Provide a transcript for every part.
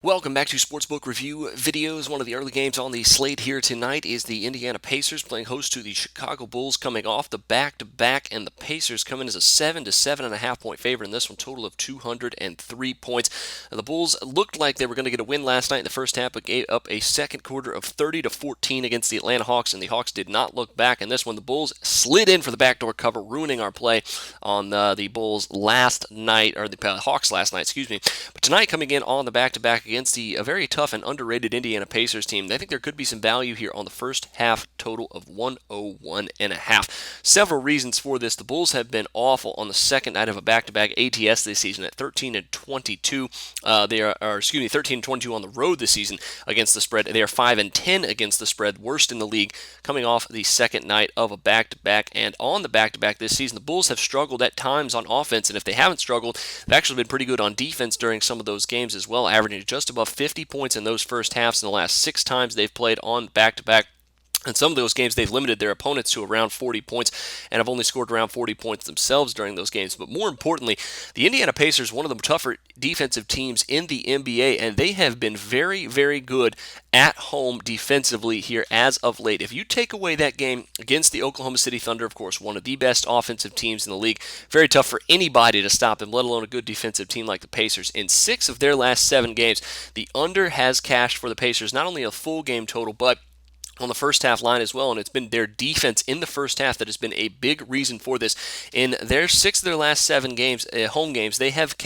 Welcome back to Sportsbook Review Videos. One of the early games on the slate here tonight is the Indiana Pacers playing host to the Chicago Bulls, coming off the back-to-back, and the Pacers come in as a 7 to 7.5 point favorite in this one, total of 203 points. The Bulls looked like they were going to get a win last night in the first half, but gave up a second quarter of 30 to 14 against the Atlanta Hawks, and the Hawks did not look back in this one. The Bulls slid in for the backdoor cover, ruining our play on the Bulls last night, or the Hawks last night, excuse me. But tonight, coming in on the back-to-back against a very tough and underrated Indiana Pacers team, I think there could be some value here on the first half total of 101.5. Several reasons for this. The Bulls have been awful on the second night of a back-to-back ATS this season at 13 and 22. They are 13 and 22 on the road this season against the spread. They are 5 and 10 against the spread, worst in the league, coming off the second night of a back-to-back. And on the back-to-back this season, the Bulls have struggled at times on offense, and if they haven't struggled, they've actually been pretty good on defense during some of those games as well, averaging just above 50 points in those first halves in the last 6 times they've played on back-to-back. In some of those games, they've limited their opponents to around 40 points and have only scored around 40 points themselves during those games. But more importantly, the Indiana Pacers, one of the tougher defensive teams in the NBA, and they have been very, very good at home defensively here as of late. If you take away that game against the Oklahoma City Thunder, of course, one of the best offensive teams in the league, very tough for anybody to stop them, let alone a good defensive team like the Pacers. In 6 of their last 7 games, the under has cashed for the Pacers, not only a full game total, but on the first half line as well, and it's been their defense in the first half that has been a big reason for this. In their 6 of their last 7 games, home games, they have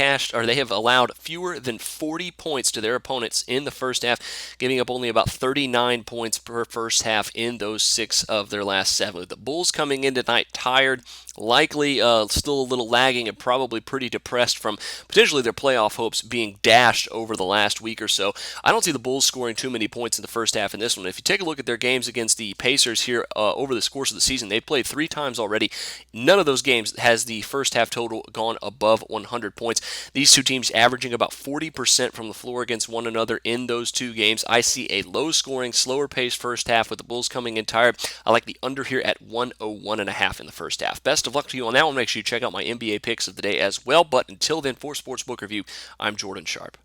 allowed fewer than 40 points to their opponents in the first half, giving up only about 39 points per first half in those 6 of their last 7. The Bulls coming in tonight tired, likely still a little lagging, and probably pretty depressed from potentially their playoff hopes being dashed over the last week or so. I don't see the Bulls scoring too many points in the first half in this one. If you take a look at their games against the Pacers here over the course of the season, they've played 3 times already. None of those games has the first half total gone above 100 points. These two teams averaging about 40% from the floor against one another in those 2 games. I see a low-scoring, slower-paced first half with the Bulls coming in tired. I like the under here at 101.5 in the first half. Best of luck to you on that one. Make sure you check out my NBA picks of the day as well. But until then, for Sportsbook Review, I'm Jordan Sharp.